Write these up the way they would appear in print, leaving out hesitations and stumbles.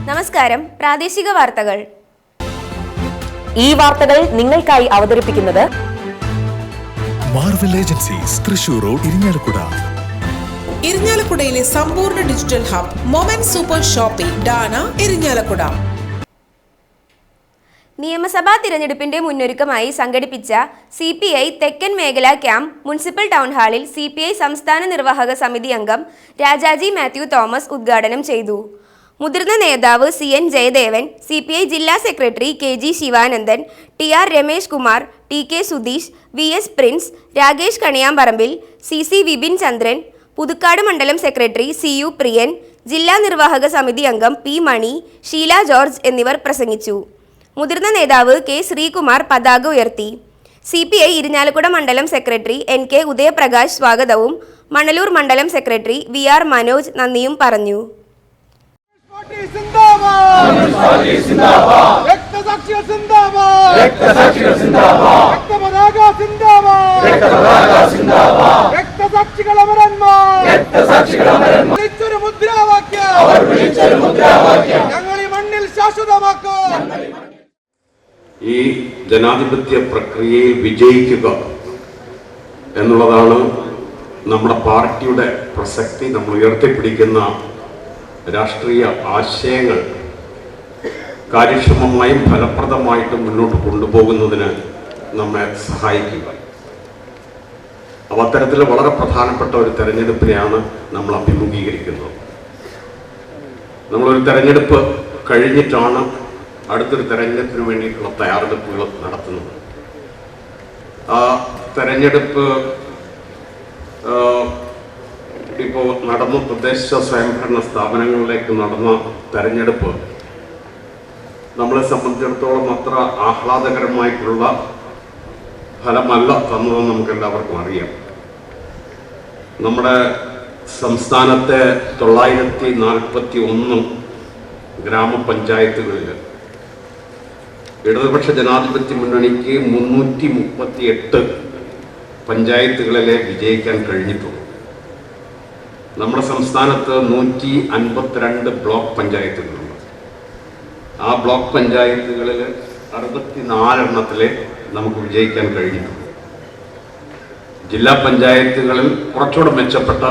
നമസ്കാരം. പ്രാദേശിക വാർത്തകൾ. ഈ വാർത്തകൾ നിങ്ങൾക്കായി അവതരിപ്പിക്കുന്നത് Marvel agencies Thrissur road Irinjalakuda. ഇരിഞ്ഞാലക്കുടയിലെ സമ്പൂർണ്ണ digital hub moment super shopping ഡാന ഇരിഞ്ഞാലക്കുട. നിയമസഭാ തിരഞ്ഞെടുപ്പിന്റെ മുന്നൊരുക്കമായി സംഘടിപ്പിച്ച CPI തെക്കൻ മേഖലാ ക്യാമ്പ് മുനിസിപ്പൽ ടൗൺ ഹാളിൽ CPI സംസ്ഥാന നിർവാഹക സമിതി അംഗം രാജാജി മാത്യു തോമസ് ഉദ്ഘാടനം ചെയ്തു. മുതിർന്ന നേതാവ് CN ജയദേവൻ, CPI ജില്ലാ secretary KG Sivanandan, TR Ramesh Kumar, TK Sudheesh, VS Prince, Rakesh Kaniyamparambil, CC Vipin Chandran, Puthukkad മണ്ഡലം സെക്രട്ടറി CU പ്രിയൻ, ജില്ലാ നിർവാഹക സമിതി അംഗം P മണി, ഷീല ജോർജ് എന്നിവർ പ്രസംഗിച്ചു. മുതിർന്ന നേതാവ് K ശ്രീകുമാർ പതാക ഉയർത്തി. CPI ഇരിഞ്ഞാലക്കുട മണ്ഡലം സെക്രട്ടറി NK ഉദയപ്രകാശ് സ്വാഗതവും മണലൂർ മണ്ഡലം സെക്രട്ടറി VR മനോജ് നന്ദിയും പറഞ്ഞു. ഈ ജനാധിപത്യ പ്രക്രിയയിൽ വിജയിക്കുക എന്നുള്ളതാണ് നമ്മുടെ പാർട്ടിയുടെ പ്രസക്തി. നമ്മൾ ഉയർത്തിപ്പിടിക്കുന്ന രാഷ്ട്രീയ ആശയങ്ങൾ കാര്യക്ഷമമായും ഫലപ്രദമായിട്ടും മുന്നോട്ട് കൊണ്ടുപോകുന്നതിന് നമ്മെ സഹായിക്കുക. അത്തരത്തിൽ വളരെ പ്രധാനപ്പെട്ട ഒരു തെരഞ്ഞെടുപ്പിനെയാണ് നമ്മൾ അഭിമുഖീകരിക്കുന്നത്. നമ്മളൊരു തെരഞ്ഞെടുപ്പ് കഴിഞ്ഞിട്ടാണ് അടുത്തൊരു തെരഞ്ഞെടുപ്പിന് വേണ്ടിയിട്ടുള്ള തയ്യാറെടുപ്പുകൾ നടത്തുന്നത്. ആ തെരഞ്ഞെടുപ്പ് ഇപ്പോൾ നടന്ന തദ്ദേശ സ്വയംഭരണ സ്ഥാപനങ്ങളിലേക്ക് നടന്ന തെരഞ്ഞെടുപ്പ് നമ്മളെ സംബന്ധിച്ചിടത്തോളം അത്ര ആഹ്ലാദകരമായിട്ടുള്ള ഫലമല്ല തന്നതെന്ന് നമുക്കെല്ലാവർക്കും അറിയാം. നമ്മുടെ സംസ്ഥാനത്തെ 941 ഗ്രാമപഞ്ചായത്തുകളിൽ ഇടതുപക്ഷ ജനാധിപത്യ മുന്നണിക്ക് 338 പഞ്ചായത്തുകളിലെ വിജയിക്കാൻ കഴിഞ്ഞിട്ടുള്ളൂ. നമ്മുടെ സംസ്ഥാനത്ത് 152 ബ്ലോക്ക് പഞ്ചായത്തുകളുണ്ട്. ആ ബ്ലോക്ക് പഞ്ചായത്തുകളിൽ 64 നമുക്ക് വിജയിക്കാൻ കഴിഞ്ഞിട്ടുള്ളൂ. ജില്ലാ പഞ്ചായത്തുകളിൽ കുറച്ചുകൂടെ മെച്ചപ്പെട്ട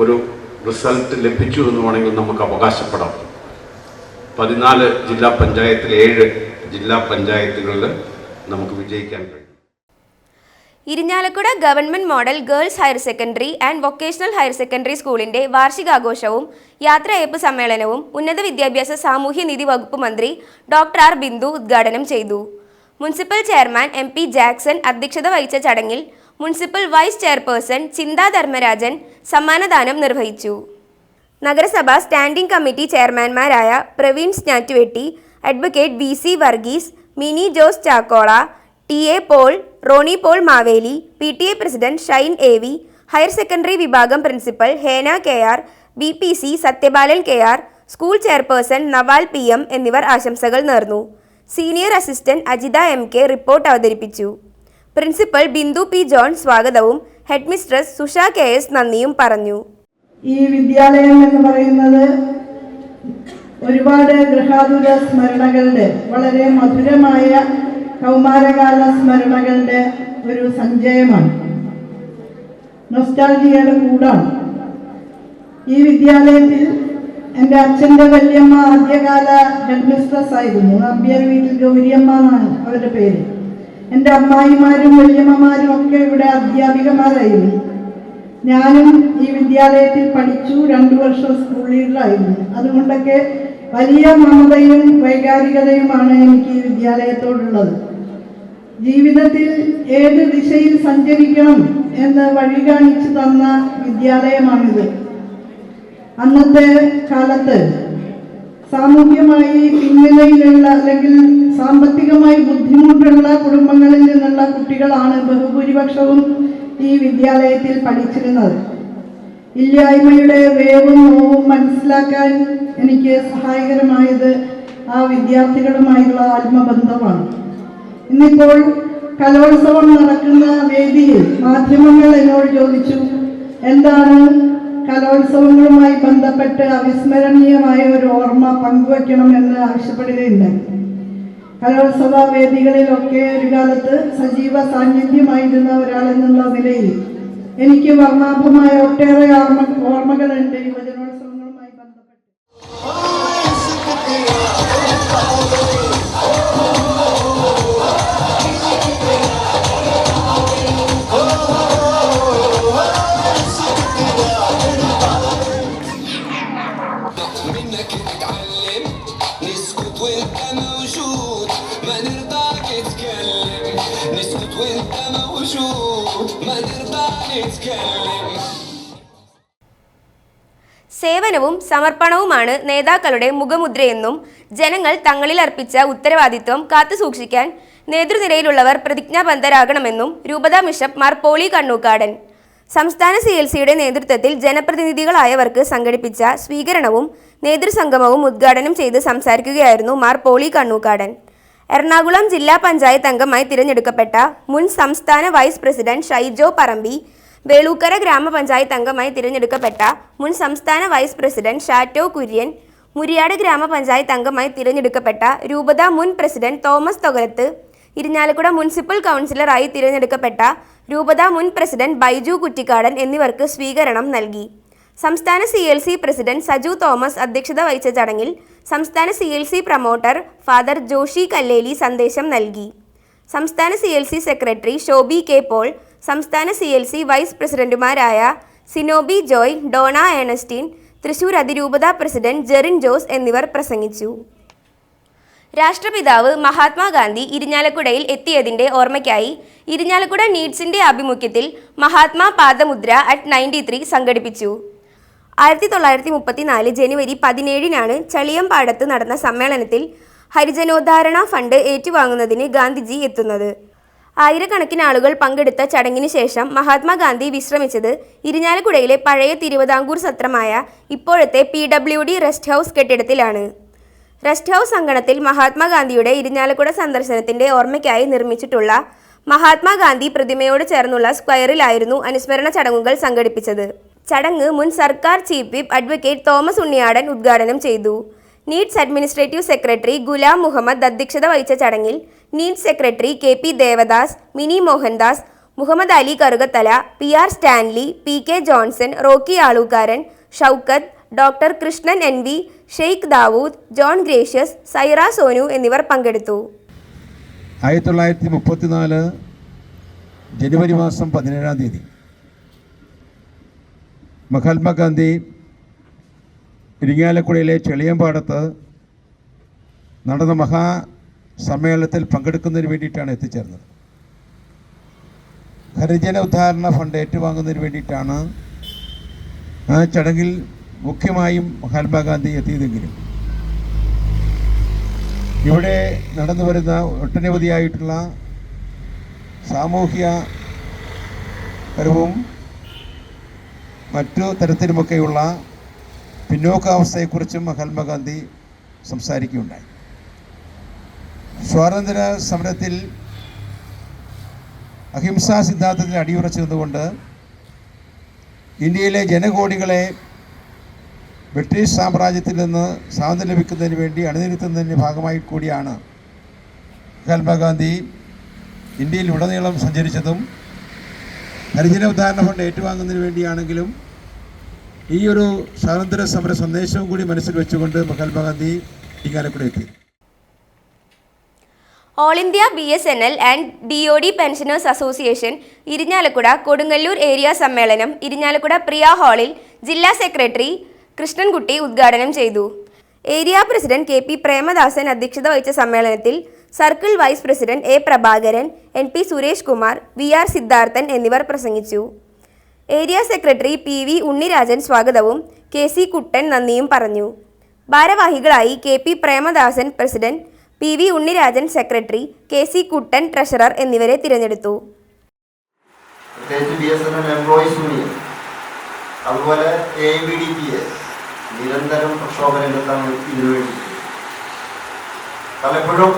ഒരു റിസൾട്ട് ലഭിച്ചു എന്ന് വേണമെങ്കിൽ നമുക്ക് അവകാശപ്പെടാം. 14 ജില്ലാ പഞ്ചായത്തിൽ 7 ജില്ലാ പഞ്ചായത്തുകളിൽ നമുക്ക് വിജയിക്കാൻ കഴിയും. Irinjalakuda government model girls higher secondary and vocational higher secondary സ്കൂളിന്റെ വാർഷികാഘോഷവും യാത്രയയപ്പ് സമ്മേളനവും ഉന്നത വിദ്യാഭ്യാസ സാമൂഹ്യനീതി വകുപ്പ് മന്ത്രി ഡോക്ടർ ആർ ബിന്ദു ഉദ്ഘാടനം ചെയ്തു. മുനിസിപ്പൽ ചെയർമാൻ MP ജാക്സൺ അധ്യക്ഷത വഹിച്ച ചടങ്ങിൽ മുനിസിപ്പൽ വൈസ് ചെയർപേഴ്സൺ ചിന്ത ധർമ്മരാജൻ സമ്മാനദാനം നിർവഹിച്ചു. നഗരസഭ സ്റ്റാൻഡിംഗ് കമ്മിറ്റി ചെയർമാൻമാരായ പ്രവീൺ സ്നാറ്റുവെട്ടി, advocate VC Varghese, Mini Jose Chakkola, TA Paul, Ronnie Paul Maveli, PTA president Shine AV, higher secondary വിഭാഗം principal Hena KR, BPC Sathyabalan KR, school chairperson Naval PM എന്നിവർ ആശംസകൾ നേർന്നു. Senior assistant Ajitha MK report അവതരിപ്പിച്ചു. പ്രിൻസിപ്പൽ ബിന്ദു P ജോൺ സ്വാഗതവും ഹെഡ് മിസ്ട്രസ് സുഷ KS നന്ദിയും പറഞ്ഞു. ഈ വിദ്യാലയം എന്ന് പറയുന്നത് ഒരുപാട് ഗൃഹാതുര സ്മരണകളുടെ, വളരെ മധുരമായ കൗമാരകാല സ്മരണകളുടെ ഒരു സഞ്ചയമാണ്, നൊസ്റ്റാൾജിയയുടെ കൂടാണ്. ഈ വിദ്യാലയത്തിൽ എൻ്റെ അച്ഛൻ്റെ വല്യമ്മ ആദ്യകാല ഹെഡ് മിസ്ട്രസ് ആയിരുന്നു. അബ്ബിയർ വീട്ടിൽ ഗൗരിയമ്മ എന്നാണ് അവരുടെ പേര്. എൻ്റെ അമ്മായിമാരും വല്യമ്മമാരും ഒക്കെ ഇവിടെ അധ്യാപികമാരായിരുന്നു. ഞാനും ഈ വിദ്യാലയത്തിൽ പഠിച്ചു. 2 വർഷം സ്കൂൾ ലീഡറായിരുന്നു. അതുകൊണ്ടൊക്കെ വലിയ മമതയും വൈകാരികതയുമാണ് എനിക്ക് ഈ വിദ്യാലയത്തോടുള്ളത്. ജീവിതത്തിൽ ഏത് ദിശയിൽ സഞ്ചരിക്കണം എന്ന് വഴി കാണിച്ചു തന്ന വിദ്യാലയമാണിത്. അന്നത്തെ കാലത്ത് സാമൂഹ്യമായി പിന്നിലയിലുള്ള അല്ലെങ്കിൽ സാമ്പത്തികമായി ബുദ്ധിമുട്ടുള്ള കുടുംബങ്ങളിൽ നിന്നുള്ള കുട്ടികളാണ് ബഹുഭൂരിപക്ഷവും ഈ വിദ്യാലയത്തിൽ പഠിച്ചിരുന്നത്. ഇല്ലായ്മയുടെ വേവും നോവും മനസ്സിലാക്കാൻ എനിക്ക് സഹായകരമായത് ആ വിദ്യാർത്ഥികളുമായുള്ള ആത്മബന്ധമാണ്. ഇന്നിപ്പോൾ കലോത്സവം നടക്കുന്ന വേദിയിൽ മാധ്യമങ്ങൾ എന്നോട് ചോദിച്ചു, എന്താണ് കലോത്സവങ്ങളുമായി ബന്ധപ്പെട്ട് അവിസ്മരണീയമായ ഒരു ഓർമ്മ പങ്കുവയ്ക്കണമെന്ന് ആവശ്യപ്പെടുകയുണ്ടായി. കലോത്സവ വേദികളിലൊക്കെ ഒരു കാലത്ത് സജീവ സാന്നിധ്യമായിരുന്ന ഒരാളെന്നുള്ള നിലയിൽ എനിക്ക് വർണ്ണാഭമായ ഒട്ടേറെ ഓർമ്മകളുണ്ട് യുവജനോത്സവങ്ങളുമായി ബന്ധപ്പെട്ട്. സേവനവും സമർപ്പണവുമാണ് നേതാക്കളുടെ മുഖമുദ്രയെന്നും ജനങ്ങൾ തങ്ങളിൽ അർപ്പിച്ച ഉത്തരവാദിത്വം കാത്തുസൂക്ഷിക്കാൻ നേതൃനിരയിലുള്ളവർ പ്രതിജ്ഞാബദ്ധരാകണമെന്നും രൂപതാ ബിഷപ്പ് മാർ പോളി കണ്ണൂക്കാടൻ സംസ്ഥാന CLCയുടെ നേതൃത്വത്തിൽ ജനപ്രതിനിധികളായവർക്ക് സംഘടിപ്പിച്ച സ്വീകരണവും നേതൃസംഗമവും ഉദ്ഘാടനം ചെയ്ത് സംസാരിക്കുകയായിരുന്നു മാർ പോളി കണ്ണൂക്കാടൻ. എറണാകുളം ജില്ലാ പഞ്ചായത്ത് അംഗമായി തിരഞ്ഞെടുക്കപ്പെട്ട മുൻ സംസ്ഥാന വൈസ് പ്രസിഡന്റ് ഷൈജോ പറമ്പി, വേളൂക്കര ഗ്രാമപഞ്ചായത്ത് അംഗമായി തിരഞ്ഞെടുക്കപ്പെട്ട മുൻ സംസ്ഥാന വൈസ് പ്രസിഡന്റ് ഷാറ്റോ കുര്യൻ, മുരിയാട് ഗ്രാമപഞ്ചായത്ത് അംഗമായി തിരഞ്ഞെടുക്കപ്പെട്ട രൂപത മുൻ president Thomas Thokalath, Irinjalakuda municipal കൗൺസിലറായി തിരഞ്ഞെടുക്കപ്പെട്ട രൂപത മുൻ പ്രസിഡന്റ് ബൈജു കുറ്റിക്കാടൻ എന്നിവർക്ക് സ്വീകരണം നൽകി. സംസ്ഥാന CLC പ്രസിഡന്റ് സജു തോമസ് അധ്യക്ഷത വഹിച്ച ചടങ്ങിൽ സംസ്ഥാന CLC promoter father Joshy Kalleli സന്ദേശം നൽകി. സംസ്ഥാന CLC secretary Shoby K Paul, സംസ്ഥാന CLC വൈസ് പ്രസിഡന്റുമാരായ Sinoby Joy, Donna Ernestine, Thrissur അതിരൂപത പ്രസിഡന്റ് ജെറിൻ ജോസ് എന്നിവർ പ്രസംഗിച്ചു. രാഷ്ട്രപിതാവ് മഹാത്മാഗാന്ധി ഇരിഞ്ഞാലക്കുടയിൽ എത്തിയതിൻ്റെ ഓർമ്മയ്ക്കായി ഇരിഞ്ഞാലക്കുട നീഡ്സിൻ്റെ ആഭിമുഖ്യത്തിൽ മഹാത്മാ പാദമുദ്ര at 93 സംഘടിപ്പിച്ചു. 1934 ജനുവരി 17-നാണ് ചളിയമ്പാടത്ത് നടന്ന സമ്മേളനത്തിൽ ഹരിജനോദ്ധാരണ ഫണ്ട് ഏറ്റുവാങ്ങുന്നതിന് ഗാന്ധിജി എത്തുന്നത്. ആയിരക്കണക്കിന് ആളുകൾ പങ്കെടുത്ത ചടങ്ങിന് ശേഷം മഹാത്മാഗാന്ധി വിശ്രമിച്ചത് ഇരിഞ്ഞാലക്കുടയിലെ പഴയ തിരുവിതാംകൂർ സത്രമായ ഇപ്പോഴത്തെ PWD റെസ്റ്റ് ഹൗസ് കെട്ടിടത്തിലാണ്. റെസ്റ്റ് ഹൗസ് അങ്കണത്തിൽ മഹാത്മാഗാന്ധിയുടെ ഇരിഞ്ഞാലക്കുട സന്ദർശനത്തിൻ്റെ ഓർമ്മയ്ക്കായി നിർമ്മിച്ചിട്ടുള്ള മഹാത്മാഗാന്ധി പ്രതിമയോട് ചേർന്നുള്ള സ്ക്വയറിലായിരുന്നു അനുസ്മരണ ചടങ്ങുകൾ സംഘടിപ്പിച്ചത്. ചടങ്ങ് മുൻ സർക്കാർ chief whip advocate Thomas Unniyadan ഉദ്ഘാടനം ചെയ്തു. Needs administrative secretary Ghulam Muhammad അധ്യക്ഷത വഹിച്ച ചടങ്ങിൽ needs secretary KP Devadas, Mini Mohandas, Muhammad Ali Karukathala, PR Stanley, PK Johnson, Rocky Alookkaran, Shoukath, doctor Krishnan NV, Sheikh Dawood, John ഗ്രേഷ്യസ്, സൈറ സോനു എന്നിവർ പങ്കെടുത്തു. 1934 ജനുവരി മാസം 17-ാം തീയതി മഹാത്മാഗാന്ധി ഇരിങ്ങാലക്കുടയിലെ ചെളിയമ്പാടത്ത് നടന്ന മഹാസമ്മേളനത്തിൽ പങ്കെടുക്കുന്നതിന് വേണ്ടിയിട്ടാണ് എത്തിച്ചേർന്നത്. ഹരിജന ഉദ്ധാരണ ഫണ്ട് ഏറ്റുവാങ്ങുന്നതിന് വേണ്ടിയിട്ടാണ് ആ ചടങ്ങിൽ മുഖ്യമായും മഹാത്മാഗാന്ധി എത്തിയതെങ്കിലും ഇവിടെ നടന്നു വരുന്ന ഒട്ടനവധിയായിട്ടുള്ള സാമൂഹ്യപരവും മറ്റു തരത്തിലുമൊക്കെയുള്ള പിന്നോക്കാവസ്ഥയെക്കുറിച്ചും മഹാത്മാഗാന്ധി സംസാരിക്കുകയുണ്ടായി. സ്വാതന്ത്ര്യ സമരത്തിൽ അഹിംസാ സിദ്ധാന്തത്തിൽ അടിയുറച്ചു നിന്നുകൊണ്ട് ഇന്ത്യയിലെ ജനകോടികളെ ബ്രിട്ടീഷ് സാമ്രാജ്യത്തിൽ നിന്ന് സ്വാതന്ത്ര്യം ലഭിക്കുന്നതിന് വേണ്ടി അണിനിരത്തുന്നതിൻ്റെ ഭാഗമായി കൂടിയാണ് മഹാത്മാഗാന്ധി ഇന്ത്യയിൽ ഉടനീളം സഞ്ചരിച്ചതും ഹരിജന ഉദ്ധാരണ ഫണ്ട് ഏറ്റുവാങ്ങുന്നതിന് വേണ്ടിയാണെങ്കിലും ഈ ഒരു സ്വാതന്ത്ര്യ സമര സന്ദേശവും കൂടി മനസ്സിൽ വെച്ചുകൊണ്ട് മഹാത്മാഗാന്ധി ഇരിങ്ങാലക്കുട എത്തി. All India BSNL and DOD pensioners association Irinjalakuda Kodungallur area സമ്മേളനം ഇരിഞ്ഞാലക്കുട പ്രിയ ഹാളിൽ ജില്ലാ സെക്രട്ടറി കൃഷ്ണൻകുട്ടി ഉദ്ഘാടനം ചെയ്തു. ഏരിയ പ്രസിഡന്റ് KP പ്രേമദാസൻ അധ്യക്ഷത വഹിച്ച സമ്മേളനത്തിൽ circle vice president A Prabhakaran, NP Suresh Kumar, VR Siddharthan എന്നിവർ പ്രസംഗിച്ചു. ഏരിയ സെക്രട്ടറി PV ഉണ്ണിരാജൻ സ്വാഗതവും KC കുട്ടൻ നന്ദിയും പറഞ്ഞു. ഭാരവാഹികളായി KP Premadasan president, PV Unnirajan secretary, KC കുട്ടൻ ട്രഷറർ എന്നിവരെ തിരഞ്ഞെടുത്തു. അതുപോലെ ABDPS നിരന്തരം പ്രക്ഷോഭ രംഗത്താണ് ഇതിനുവേണ്ടി. പലപ്പോഴും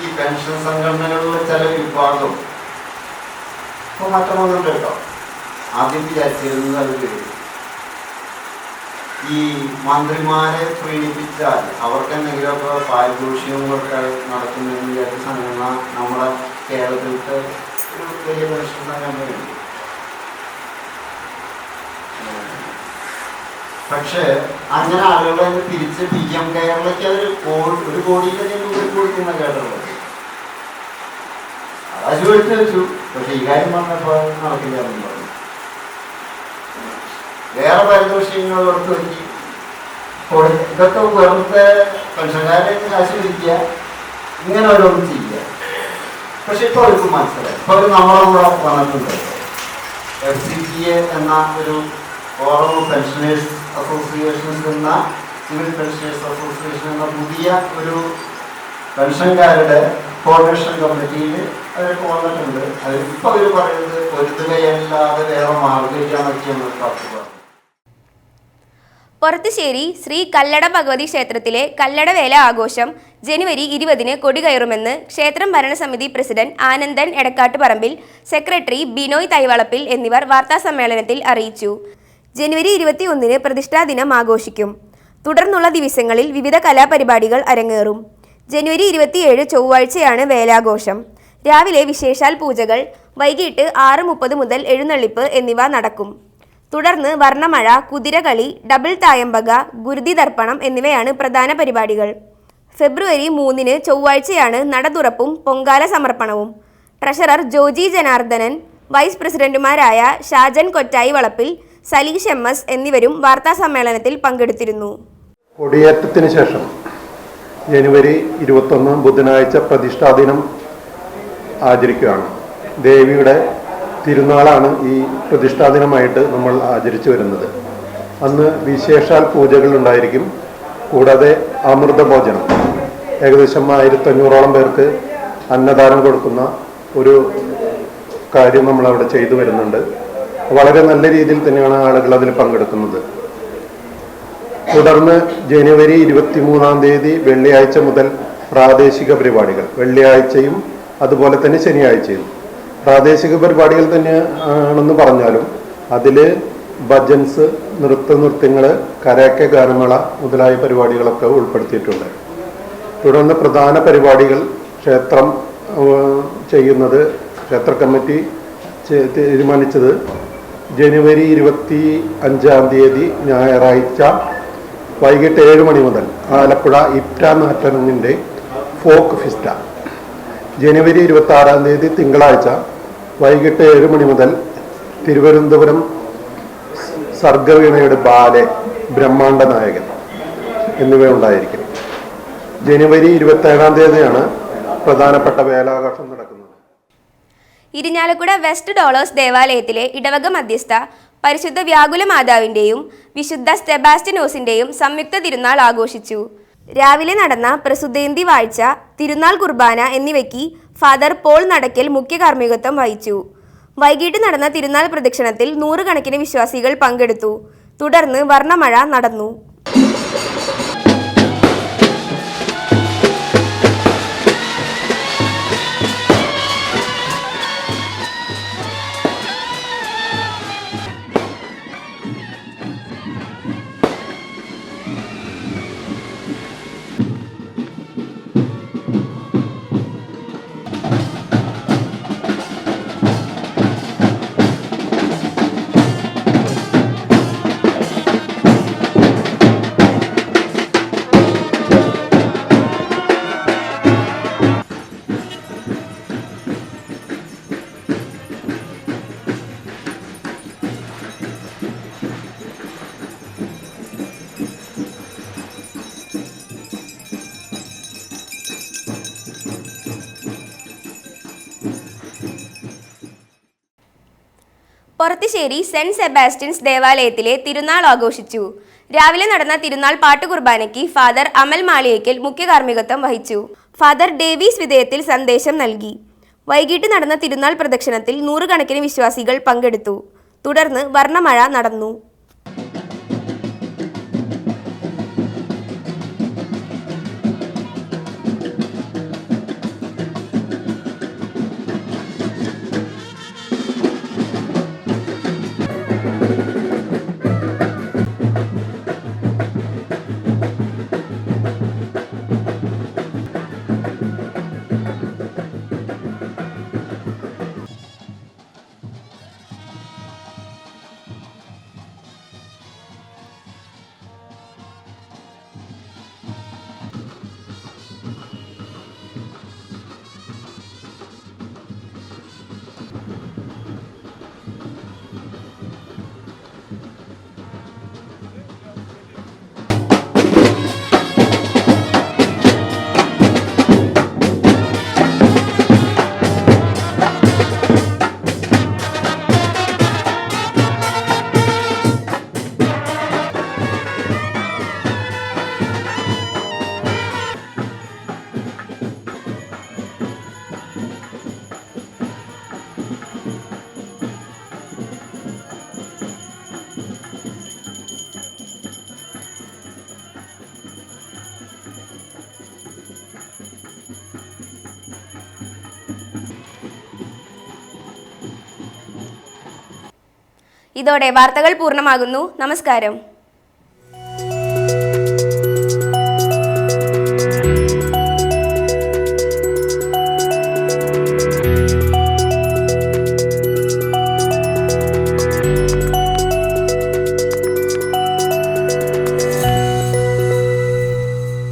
ഈ പെൻഷൻ സംഘടനകളിലെ ചില വിഭാഗം ഇപ്പോൾ മാറ്റം വന്നിട്ടുണ്ട് കേട്ടോ. ആദ്യം വിചാരിച്ചിരുന്നത് അത് ഈ മന്ത്രിമാരെ പ്രീണിപ്പിച്ചാൽ അവർക്ക് എന്തെങ്കിലുമൊക്കെ പാരിതോഷികം കൊടുക്കാൻ നടത്തുന്നതിന് വിചാരിച്ച സംഘടന നമ്മുടെ കേരളത്തിലത്തെ ഒരു വലിയ പെൻഷൻ സംഘടനയുണ്ട്. പക്ഷേ അങ്ങനെ ആളുകളെ തിരിച്ച് PM കേരളയ്ക്ക് അത് 1 കോടിയിലധികം രൂപ കൊടുക്കുന്ന കേട്ടുള്ളത്. അത് ചോദിച്ചു വെച്ചു. പക്ഷെ ഈ കാര്യം പറഞ്ഞപ്പോൾ നടക്കില്ല എന്ന് പറഞ്ഞു. വേറെ പാരിതോഷികങ്ങൾ കൊടുത്തു വെച്ച് ഇതൊക്കെ വെറുതെ പെൻഷൻകാരെ കാശ് പിടിക്കുക, ഇങ്ങനെ ഓരോന്നും ചെയ്യുക. പക്ഷെ ഇപ്പോൾ അവർക്ക് മനസ്സിലായി. ഇപ്പോൾ അവർ നമ്മളെ കൂടെ വന്നിട്ടുണ്ട്. FCPA എന്ന ഒരു ഫോറം ഓഫ് പെൻഷനേഴ്സ് അസോസിയേഷൻസ് എന്ന സിവിൽ പെൻഷനേഴ്സ് അസോസിയേഷൻ എന്ന പുതിയ ഒരു പെൻഷൻകാരുടെ കോർഡിനേഷൻ കമ്മിറ്റിയിൽ അവരൊക്കെ വന്നിട്ടുണ്ട്. അതിപ്പോൾ അവർ പറയുന്നത് പൊരുതുകയല്ലാതെ വേറെ മാർഗിക്കാന്നൊക്കെയാണ് പറഞ്ഞു. പൊറത്തുശ്ശേരി ശ്രീ കല്ലട ഭഗവതി ക്ഷേത്രത്തിലെ കല്ലടവേല ആഘോഷം ജനുവരി 20-ന് കൊടികയറുമെന്ന് ക്ഷേത്രം ഭരണസമിതി പ്രസിഡന്റ് ആനന്ദൻ എടക്കാട്ടുപറമ്പിൽ, സെക്രട്ടറി ബിനോയ് തൈവളപ്പിൽ എന്നിവർ വാർത്താസമ്മേളനത്തിൽ അറിയിച്ചു. ജനുവരി 21-ന് പ്രതിഷ്ഠാദിനം ആഘോഷിക്കും. തുടർന്നുള്ള ദിവസങ്ങളിൽ വിവിധ കലാപരിപാടികൾ അരങ്ങേറും. ജനുവരി 27 ചൊവ്വാഴ്ചയാണ് വേലാഘോഷം. രാവിലെ വിശേഷാൽ പൂജകൾ, വൈകിട്ട് 6:30 മുതൽ എഴുന്നള്ളിപ്പ് എന്നിവ നടക്കും. തുടർന്ന് വർണ്ണമഴ, കുതിരകളി, ഡബിൾ തായമ്പക, ഗുരുതി ദർപ്പണം എന്നിവയാണ് പ്രധാന പരിപാടികൾ. ഫെബ്രുവരി 3-ന് ചൊവ്വാഴ്ചയാണ് നട തുറപ്പും പൊങ്കാല സമർപ്പണവും. ട്രഷറർ ജോജി ജനാർദ്ദനൻ, വൈസ് പ്രസിഡന്റുമാരായ ഷാജൻ കൊറ്റായി വളപ്പിൽ, സലീഷ് MS എന്നിവരും വാർത്താസമ്മേളനത്തിൽ പങ്കെടുത്തിരുന്നു. കൊടിയേറ്റത്തിന് ശേഷം ജനുവരി 21 ബുധനാഴ്ച പ്രതിഷ്ഠാദിനം ആചരിക്കുകയാണ്. ദേവിയുടെ തിരുനാളാണ് ഈ പ്രതിഷ്ഠാദിനമായിട്ട് നമ്മൾ ആചരിച്ചു വരുന്നത്. അന്ന് വിശേഷാൽ പൂജകൾ ഉണ്ടായിരിക്കും. കൂടാതെ അമൃതഭോജനം, ഏകദേശം 1500ഓളം പേർക്ക് അന്നദാനം കൊടുക്കുന്ന ഒരു കാര്യം നമ്മളവിടെ ചെയ്തു വരുന്നുണ്ട്. വളരെ നല്ല രീതിയിൽ തന്നെയാണ് ആളുകൾ അതിൽ പങ്കെടുക്കുന്നത്. തുടർന്ന് ജനുവരി 23-ാം തീയതി വെള്ളിയാഴ്ച മുതൽ പ്രാദേശിക പരിപാടികൾ, വെള്ളിയാഴ്ചയും അതുപോലെ തന്നെ ശനിയാഴ്ചയും പ്രാദേശിക പരിപാടികൾ തന്നെ ആണെന്ന് പറഞ്ഞാലും അതിൽ ഭജൻസ്, നൃത്യങ്ങൾ, കരാക്കെ ഗാനമേള മുതലായ പരിപാടികളൊക്കെ ഉൾപ്പെടുത്തിയിട്ടുണ്ട്. തുടർന്ന് പ്രധാന പരിപാടികൾ ക്ഷേത്രം ചെയ്യുന്നത്, ക്ഷേത്ര കമ്മിറ്റി തീരുമാനിച്ചത് ജനുവരി 25-ാം തീയതി ഞായറാഴ്ച വൈകിട്ട് 7 മണി മുതൽ ആലപ്പുഴ ഇപ്റ്റ നാറ്ററിൻ്റെ ഫോക്ക് ഫിസ്റ്റ. ജനുവരി 26-ാം തീയതി തിങ്കളാഴ്ച വൈകിട്ട് 7 മണി മുതൽ തിരുവനന്തപുരം സർഗവീണയുടെ ബാലെ, ബ്രഹ്മാണ്ഡ നായകൻ എന്നിവ ഉണ്ടായിരിക്കും. ജനുവരി 27-ാം തീയതിയാണ് പ്രധാനപ്പെട്ട വേലാഘോഷം നടക്കുന്നത്. ഇരിഞ്ഞാലക്കുട വെസ്റ്റ് ഡോളേഴ്സ് ദേവാലയത്തിലെ ഇടവക മധ്യസ്ഥ പരിശുദ്ധ വ്യാകുല മാതാവിൻ്റെയും വിശുദ്ധ സെബാസ്റ്റ്യനോസിൻ്റെയും സംയുക്ത തിരുനാൾ ആഘോഷിച്ചു. രാവിലെ നടന്ന പ്രസുദ്ധേന്തി വാഴ്ച, തിരുനാൾ കുർബാന എന്നിവയ്ക്ക് ഫാദർ പോൾ നടക്കൽ മുഖ്യ കാർമ്മികത്വം വഹിച്ചു. വൈകിട്ട് നടന്ന തിരുനാൾ പ്രദക്ഷിണത്തിൽ 100 കണക്കിന് വിശ്വാസികൾ പങ്കെടുത്തു. തുടർന്ന് വർണ്ണമഴ നടന്നു. പൊറത്തുശ്ശേരി സെന്റ് സെബാസ്റ്റ്യൻസ് ദേവാലയത്തിലെ തിരുനാൾ ആഘോഷിച്ചു. രാവിലെ നടന്ന തിരുനാൾ പാട്ടുകുർബാനയ്ക്ക് ഫാദർ അമൽ മാളിയേക്കൽ മുഖ്യ കാർമ്മികത്വം വഹിച്ചു. ഫാദർ ഡേവീസ് വിധേയത്തിൽ സന്ദേശം നൽകി. വൈകിട്ട് നടന്ന തിരുനാൾ പ്രദക്ഷിണത്തിൽ 100 കണക്കിന് വിശ്വാസികൾ പങ്കെടുത്തു. തുടർന്ന് വർണ്ണമഴ നടന്നു. ഇതോടെ വാർത്തകൾ പൂർണ്ണമാകുന്നു. നമസ്കാരം.